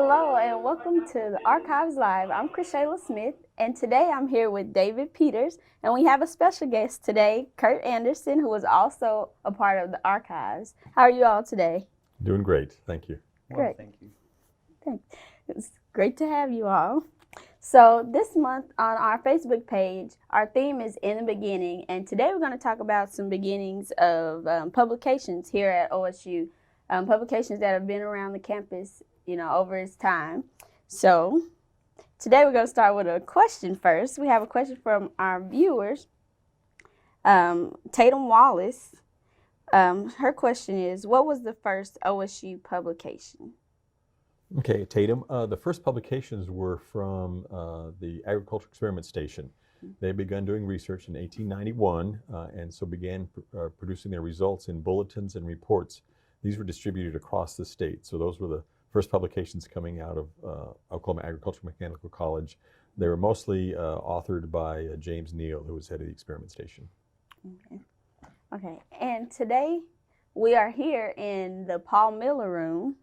Hello and welcome to the Archives Live. I'm Krishayla Smith, and today I'm here with David Peters, and we have a special guest today, Kurt Anderson, who is also a part of the Archives. How are you all today? Doing great, thank you. Great. Well, thank you. Thanks. It's great to have you all. So this month on our Facebook page, our theme is In the Beginning, and today we're going to talk about some beginnings of publications here at OSU, publications that have been around the campus, over its time. So today we're going to start with a question first. We have a question from our viewers. Tatum Wallace, her question is, what was the first OSU publication? Okay, Tatum, the first publications were from the Agricultural Experiment Station. They began doing research in 1891 and so began producing their results in bulletins and reports. These were distributed across the state. So those were the first publications coming out of Oklahoma Agricultural Mechanical College. They were mostly authored by James Neal, who was head of the experiment station. Okay, and today we are here in the Paul Miller room,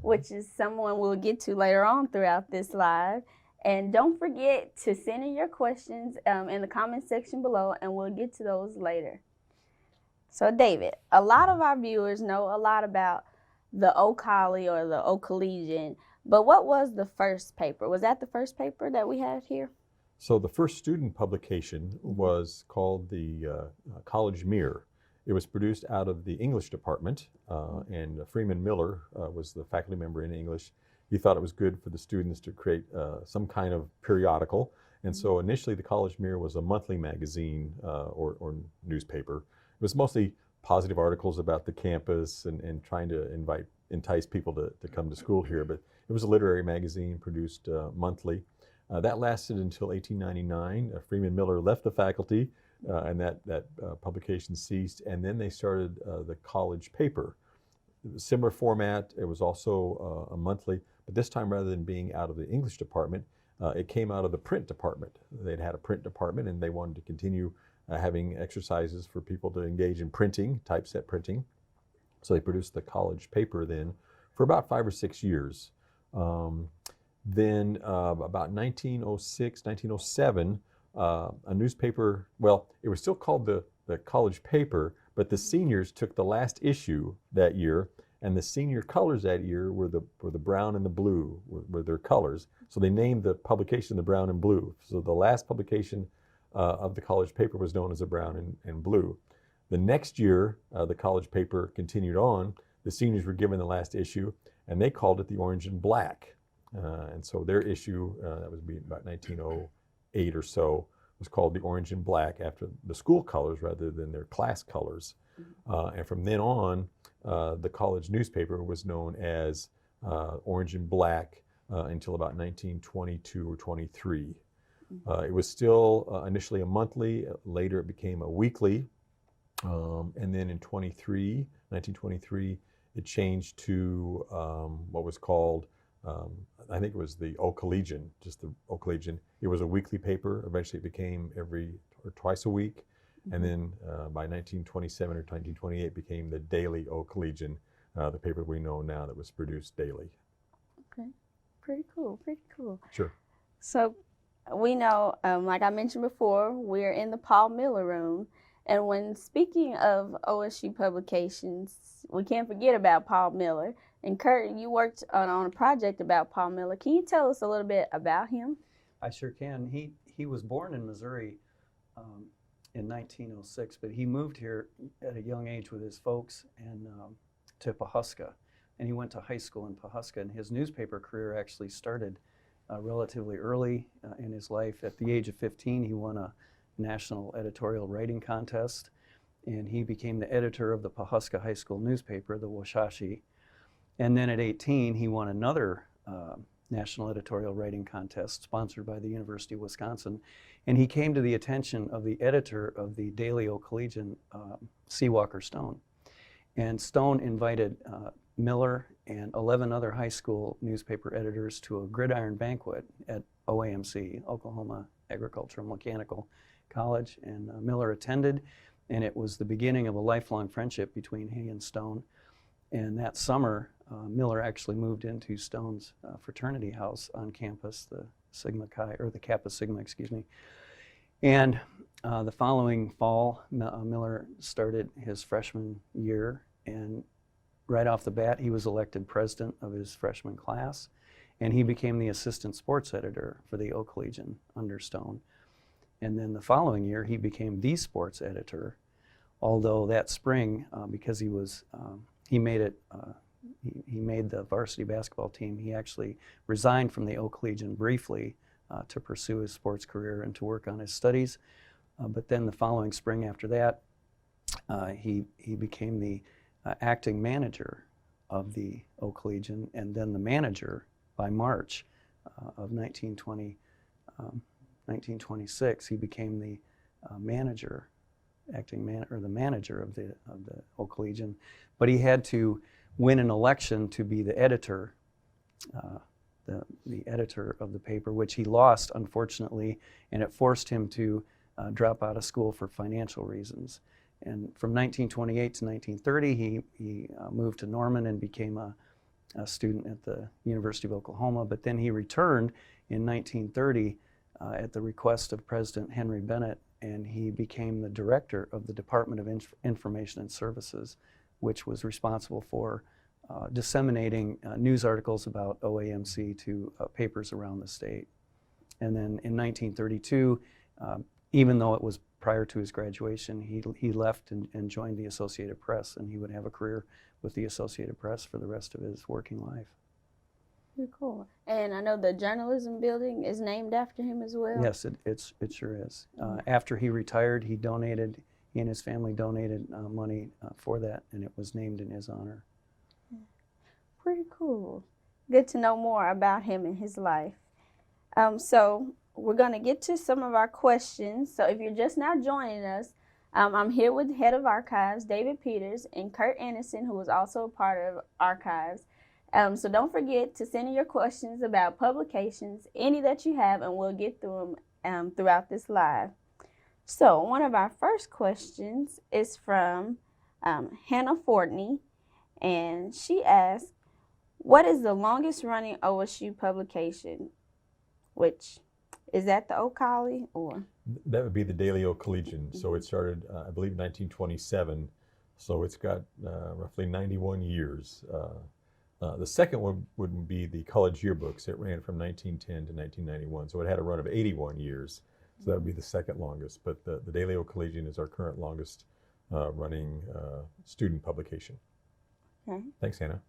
which is someone we'll get to later on throughout this live. And don't forget to send in your questions in the comment section below, and we'll get to those later. So David, a lot of our viewers know a lot about the OColly or the OCollegian, but what was the first paper? Was that the first paper that we had here? So the first student publication was called the College Mirror. It was produced out of the English department, and Freeman Miller was the faculty member in English. He thought it was good for the students to create some kind of periodical, and so initially the College Mirror was a monthly magazine or newspaper. It was mostly positive articles about the campus and trying to entice people to come to school here, but it was a literary magazine produced monthly. That lasted until 1899. Freeman Miller left the faculty, and that publication ceased, and then they started the college paper. It was a similar format. It was also a monthly, but this time rather than being out of the English department, it came out of the print department. They'd had a print department and they wanted to continue having exercises for people to engage in printing, typeset printing. So they produced the college paper then for about 5 or 6 years. Then about 1906, 1907, a newspaper, well, it was still called the college paper, but the seniors took the last issue that year, and the senior colors that year were the brown and the blue were their colors. So they named the publication the brown and blue. So the last publication of the college paper was known as the brown and blue. The next year, the college paper continued on. The seniors were given the last issue, and they called it the orange and black. And so their issue, that was about 1908 or so, was called the orange and black after the school colors rather than their class colors. And from then on, the college newspaper was known as Orange and Black until about 1922 or 23. It was still initially a monthly, later it became a weekly, and then in 1923, it changed to what was called, I think it was the OkCollegian, just the OkCollegian. It was a weekly paper. Eventually it became every or twice a week. And then by 1927 or 1928, it became the Daily OkCollegian, the paper we know now that was produced daily. Okay, pretty cool, pretty cool. Sure. So we know, like I mentioned before, we're in the Paul Miller room. And when speaking of OSU publications, we can't forget about Paul Miller. And Kurt, you worked on a project about Paul Miller. Can you tell us a little bit about him? I sure can. He was born in Missouri in 1906, but he moved here at a young age with his folks and to Pawhuska. And he went to high school in Pawhuska, and his newspaper career actually started relatively early in his life. At the age of 15, he won a national editorial writing contest, and he became the editor of the Pawhuska High School newspaper, the Washashi. And then at 18, he won another national editorial writing contest sponsored by the University of Wisconsin. And he came to the attention of the editor of the Daily OkCollegian, C. Walker Stone. And Stone invited Miller and 11 other high school newspaper editors to a gridiron banquet at OAMC, Oklahoma Agricultural Mechanical College. And Miller attended, and it was the beginning of a lifelong friendship between he and Stone. And that summer, Miller actually moved into Stone's fraternity house on campus, the Sigma Chi, or the Kappa Sigma, excuse me. And the following fall, Miller started his freshman year, and right off the bat, he was elected president of his freshman class, and he became the assistant sports editor for the Oak Legion under Stone. And then the following year, he became the sports editor, although that spring, because he made the varsity basketball team, he actually resigned from the Oak Legion briefly to pursue his sports career and to work on his studies. But then the following spring after that, he became the acting manager of the Oak Legion, and then the manager by March of 1926. He became the manager, the manager of the Oak Legion. But he had to win an election to be the editor, the editor of the paper, which he lost, unfortunately, and it forced him to drop out of school for financial reasons. And from 1928 to 1930, he moved to Norman and became a student at the University of Oklahoma. But then he returned in 1930 at the request of President Henry Bennett, and he became the director of the Department of Information and Services, which was responsible for disseminating news articles about OAMC to papers around the state. And then in 1932, even though it was prior to his graduation, he left and joined the Associated Press, and he would have a career with the Associated Press for the rest of his working life. Very cool. And I know the journalism building is named after him as well. Yes, it sure is. After he retired, he and his family donated money for that, and it was named in his honor. Pretty cool. Good to know more about him and his life. So we're going to get to some of our questions. So if you're just now joining us, I'm here with the head of archives, David Peters, and Kurt Anderson, who is also a part of archives. So don't forget to send in your questions about publications, any that you have, and we'll get through them throughout this live. So one of our first questions is from Hannah Fortney, and she asks, what is the longest running OSU publication? Which, is that the Oak Collie or? That would be the Daily Oak Collegian. So it started, I believe, 1927. So it's got roughly 91 years. The second one would be the College Yearbooks. It ran from 1910 to 1991. So it had a run of 81 years. So that would be the second longest. But the Daily Oak Collegian is our current longest running student publication. Okay. Thanks, Hannah.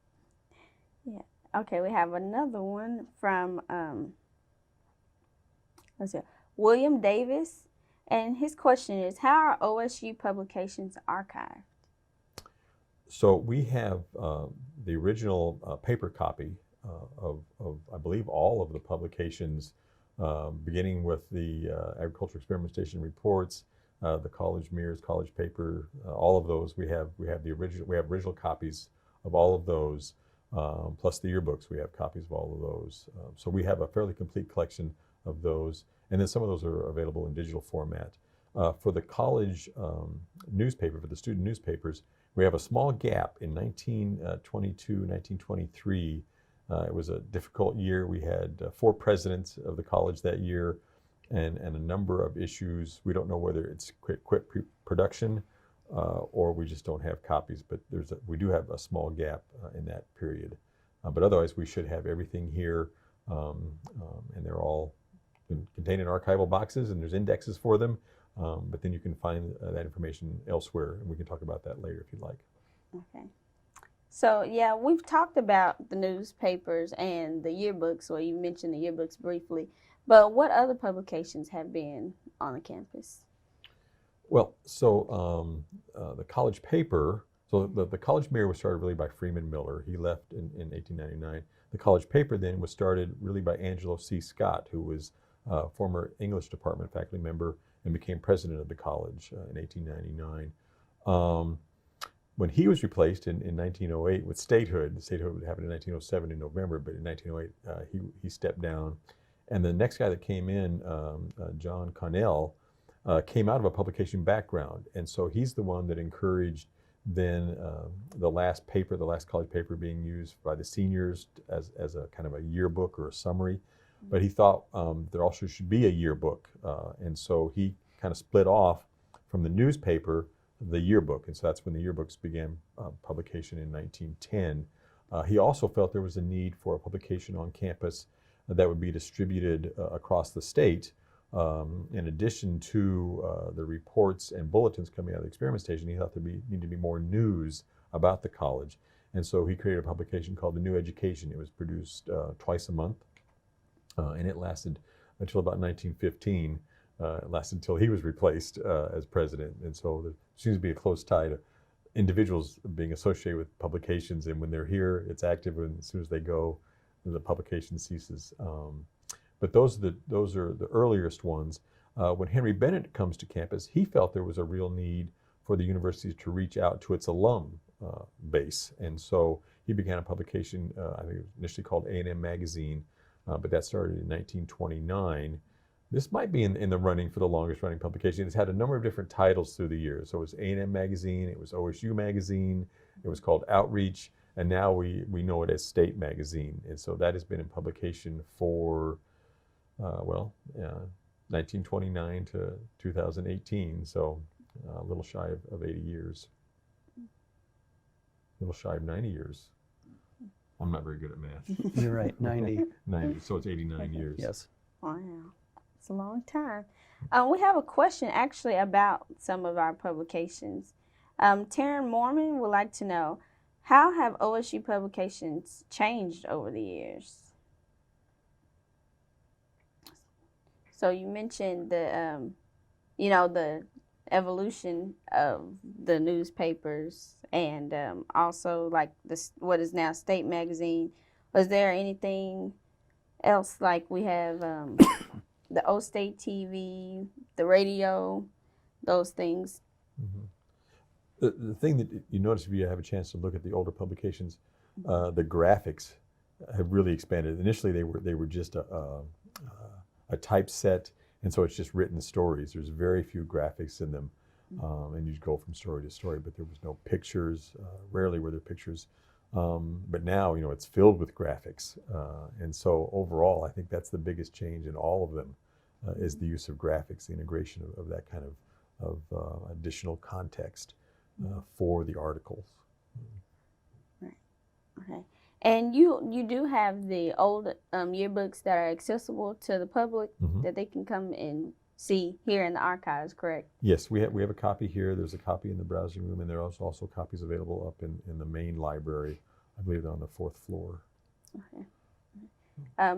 Yeah. Okay, we have another one from William Davis, and his question is, how are OSU publications archived? So we have the original paper copy of, I believe, all of the publications, beginning with the Agriculture Experiment Station reports, the College Mirrors, College Paper, all of those. We have the original. We have original copies of all of those, plus the yearbooks. We have copies of all of those. So we have a fairly complete collection of those, and then some of those are available in digital format. For the college newspaper, for the student newspapers, we have a small gap in 1922, 1923. It was a difficult year. We had 4 presidents of the college that year, and a number of issues. We don't know whether it's quit production or we just don't have copies, but we do have a small gap in that period. But otherwise, we should have everything here, and they're all contained in archival boxes, and there's indexes for them. But then you can find that information elsewhere, and we can talk about that later if you'd like. Okay. So, yeah, we've talked about the newspapers and the yearbooks, or you mentioned the yearbooks briefly, but what other publications have been on the campus? Well, so the college paper, so the College Mirror was started really by Freeman Miller. He left in 1899. The college paper then was started really by Angelo C. Scott, who was a former English department faculty member and became president of the college in 1899. When he was replaced in 1908 with statehood, the statehood would happen in 1907 in November, but in 1908 he stepped down. And the next guy that came in, John Connell, came out of a publication background. And so he's the one that encouraged then the last college paper being used by the seniors as a kind of a yearbook or a summary. But he thought there also should be a yearbook. And so he kind of split off from the newspaper the yearbook. And so that's when the yearbooks began publication in 1910. He also felt there was a need for a publication on campus that would be distributed across the state. In addition to the reports and bulletins coming out of the experiment station, he thought there needed to be more news about the college. And so he created a publication called The New Education. It was produced twice a month, and it lasted until about 1915. It lasted until he was replaced as president. And so there seems to be a close tie to individuals being associated with publications, and when they're here, it's active, and as soon as they go, the publication ceases. But those are the earliest ones. When Henry Bennett comes to campus, he felt there was a real need for the university to reach out to its alum base, and so he began a publication. I think it was initially called A&M Magazine, but that started in 1929. This might be in the running for the longest running publication. It's had a number of different titles through the years. So it was A&M Magazine, it was OSU Magazine, it was called Outreach, and now we know it as State Magazine. And so that has been in publication for 1929 to 2018, so a little shy of 80 years. A little shy of 90 years. I'm not very good at math. You're right, 90. 90, so it's 89 years. Yes. Wow. It's a long time. We have a question actually about some of our publications. Taryn Mormon would like to know, how have OSU publications changed over the years? So you mentioned the evolution of the newspapers, and also like what is now State Magazine. Was there anything else, like we have the OkState TV, the radio, those things? Mm-hmm. The thing that you notice if you have a chance to look at the older publications, the graphics have really expanded. Initially, they were just a typeset, and so it's just written stories. There's very few graphics in them, and you go from story to story, but there was no pictures. Rarely were there pictures. But now, it's filled with graphics. And so overall, I think that's the biggest change in all of them, is the use of graphics, the integration of that kind of additional context for the articles. Right. Okay. And you do have the old yearbooks that are accessible to the public, Mm-hmm. that they can come and see here in the archives, correct? Yes, we have a copy here. There's a copy in the browsing room, and there are also copies available up in the main library. I believe they're on the 4th floor. Okay.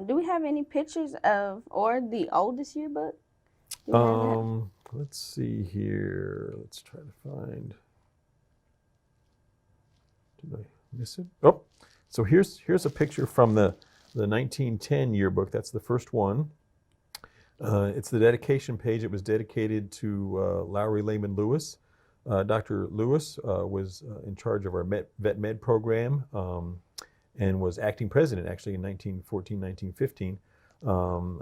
Do we have any pictures of, or the oldest yearbook? Do we have that? Let's see here. Let's try to find. Did I miss it? Oh, so here's a picture from the 1910 yearbook. That's the first one. It's the dedication page. It was dedicated to Lowry Lehman Lewis. Dr. Lewis was in charge of our Vet Med program and was acting president actually in 1914, 1915.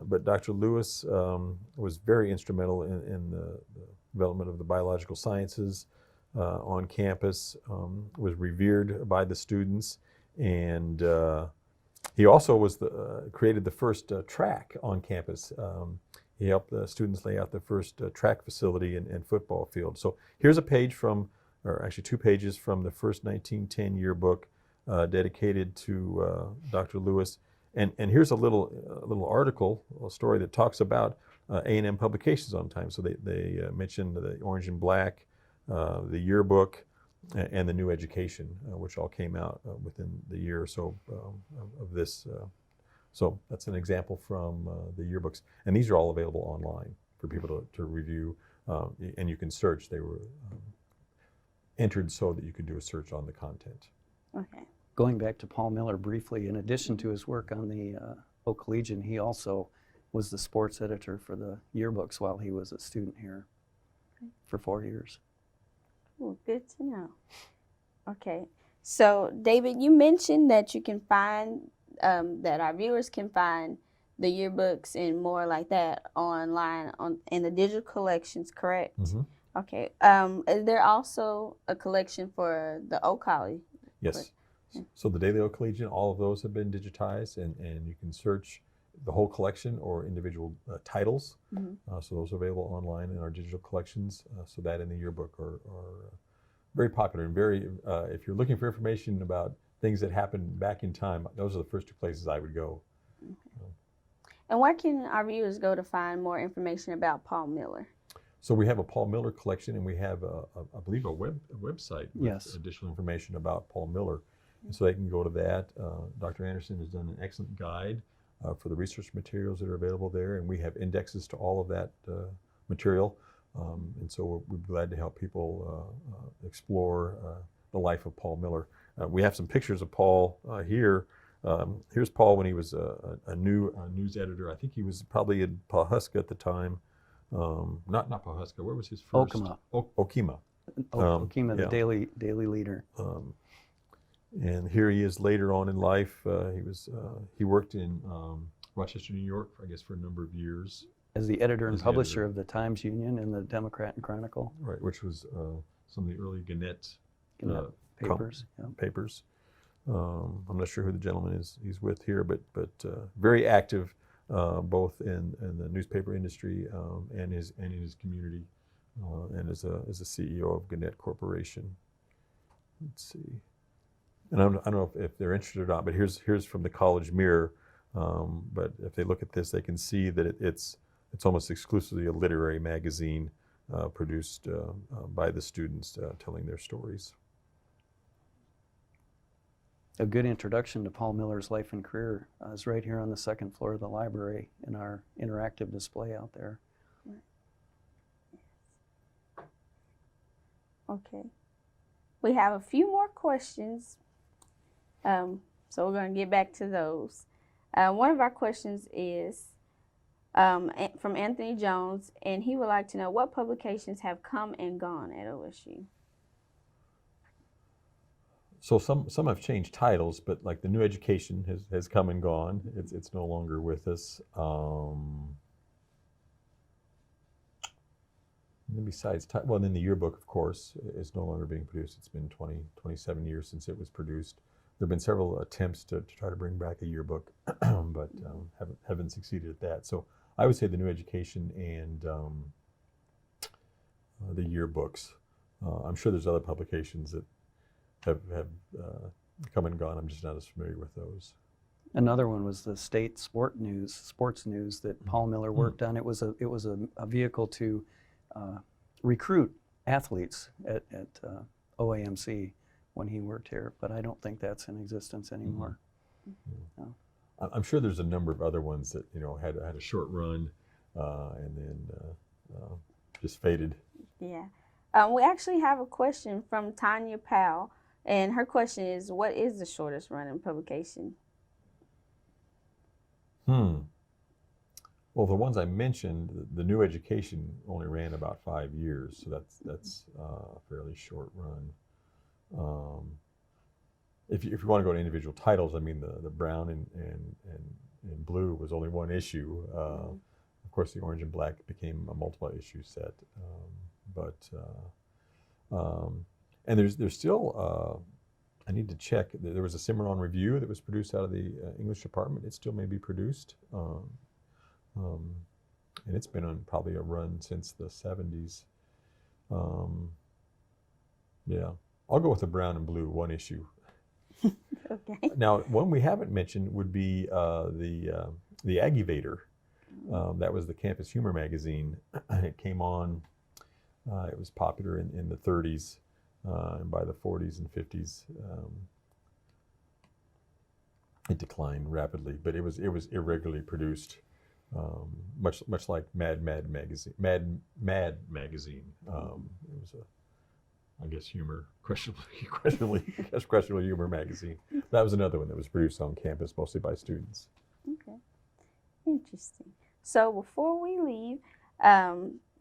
But Dr. Lewis was very instrumental in the development of the biological sciences on campus, was revered by the students, and he also was created the first track on campus. He helped the students lay out the first track facility and football field. So here's a page or actually 2 pages from the first 1910 yearbook dedicated to Dr. Lewis. And here's a little article, a story that talks about A&M publications on time. So they mentioned the Orange and Black, the yearbook, and the New Education, which all came out within the year or so of this. So that's an example from the yearbooks. And these are all available online for people to review. And you can search. They were entered so that you could do a search on the content. Okay. Going back to Paul Miller briefly, in addition to his work on the Oak Legion, he also was the sports editor for the yearbooks while he was a student here for 4 years. Well, good to know. Okay. So, David, you mentioned that you can find, that our viewers can find the yearbooks and more like that online in the digital collections, correct? Mm-hmm. Okay. Is there also a collection for the Oak Collie? Yes. So the Daily Oak Collegian, all of those have been digitized, and you can search the whole collection or individual titles. So those are available online in our digital collections. So that and the yearbook are very popular and very, if you're looking for information about things that happened back in time, those are the first two places I would go. And where can our viewers go to find more information about Paul Miller? So we have a Paul Miller collection, and we have, I believe, a website with Yes. additional information about Paul Miller. And so they can go to that. Dr. Anderson has done an excellent guide for the research materials that are available there, and we have indexes to all of that material. And so we're glad to help people explore the life of Paul Miller. We have some pictures of Paul here. Here's Paul when he was a news editor. I think he was probably in Pawhuska at the time. Not Pawhuska. Where was his first? Okema. Okema. Okema, the yeah. daily leader. And here he is later on in life. He worked in Rochester, New York, I guess, for a number of years. As the editor and As the publisher editor. of the Times-Union and the Democrat and Chronicle. Right, which was some of the early Gannett Papers. Yeah. papers. I'm not sure who the gentleman is he's with here, but very active both in the newspaper industry and in his community, and as a CEO of Gannett Corporation. Let's see. And I don't know if they're interested or not, but here's from the College Mirror. But if they look at this, they can see that it's almost exclusively a literary magazine produced by the students telling their stories. A good introduction to Paul Miller's life and career is right here on the second floor of the library in our interactive display out there. Okay. We have a few more questions, so we're going to get back to those. One of our questions is from Anthony Jones, and he would like to know what publications have come and gone at OSU. So some have changed titles, but like the New Education has come and gone. It's no longer with us. And besides, well, then the yearbook, of course, is no longer being produced. It's been 27 years since it was produced. There have been several attempts to try to bring back a yearbook, but haven't succeeded at that. So I would say the New Education and the yearbooks. I'm sure there's other publications that have come and gone. I'm just not as familiar with those. Another one was the state sports news that Paul Miller worked on. It was a vehicle to recruit athletes at OAMC when he worked here, but I don't think that's in existence anymore. No. I'm sure there's a number of other ones that had a short run and then just faded. Yeah. We actually have a question from Tanya Powell, and her question is, what is the shortest running publication? Well, the ones I mentioned, the New Education only ran about 5 years, so that's a fairly short run. If you want to go to individual titles, I mean, the brown and blue was only one issue. Of course, the orange and black became a multiple issue set. And there's still, I need to check, there was a Cimarron Review that was produced out of the English department. It still may be produced. And it's been on probably a run since the 70s. Yeah, I'll go with the brown and blue, one issue. Okay. Now, one we haven't mentioned would be the Aggivator. That was the campus humor magazine. It came on, it was popular in the 30s, and by the 40s and 50s, it declined rapidly, but it was irregularly produced. Much like Mad magazine. It was I guess questionable humor magazine. That was another one that was produced on campus, mostly by students. Okay, interesting. So before we leave,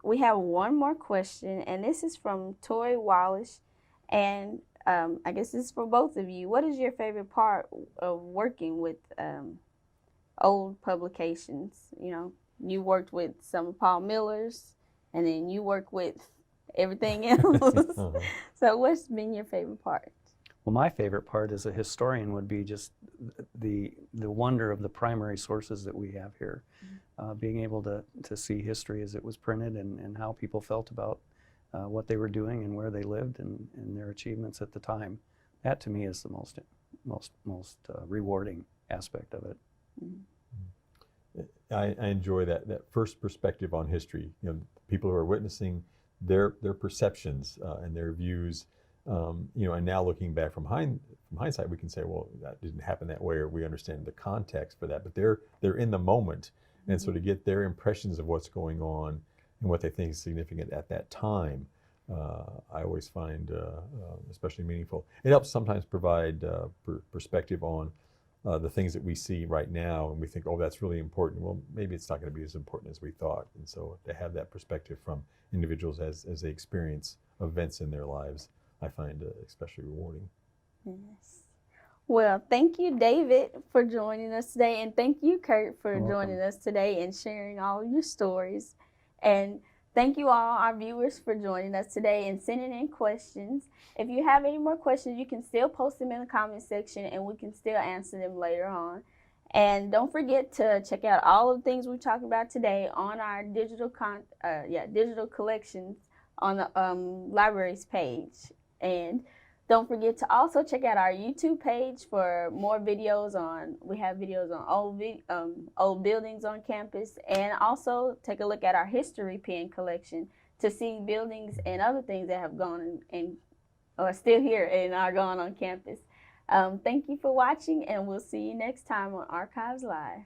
we have one more question, and this is from Tori Wallace, and I guess this is for both of you. What is your favorite part of working with old publications? You worked with some of Paul Miller's, and then you work with everything else. So what's been your favorite part? Well, my favorite part as a historian would be just the wonder of the primary sources that we have here. Being able to see history as it was printed and how people felt about what they were doing and where they lived and their achievements at the time. That to me is the most rewarding aspect of it. I enjoy that first perspective on history. You know, people who are witnessing their perceptions and their views. You know, and now looking back from hindsight, we can say, well, that didn't happen that way, or we understand the context for that. But they're in the moment, and so to get their impressions of what's going on and what they think is significant at that time, I always find especially meaningful. It helps sometimes provide perspective on the things that we see right now, and we think, oh, that's really important. Well, maybe it's not going to be as important as we thought. And so to have that perspective from individuals as they experience events in their lives, I find especially rewarding. Yes. Well, thank you, David, for joining us today, and thank you, Kurt, for joining us today and sharing all your stories. And thank you all, our viewers, for joining us today and sending in questions. If you have any more questions, you can still post them in the comment section, and we can still answer them later on. And don't forget to check out all of the things we talked about today on our digital collections on the library's page. And don't forget to also check out our YouTube page for more videos on, we have videos on old buildings on campus, and also take a look at our history pin collection to see buildings and other things that have gone and are still here and are gone on campus. Thank you for watching, and we'll see you next time on Archives Live.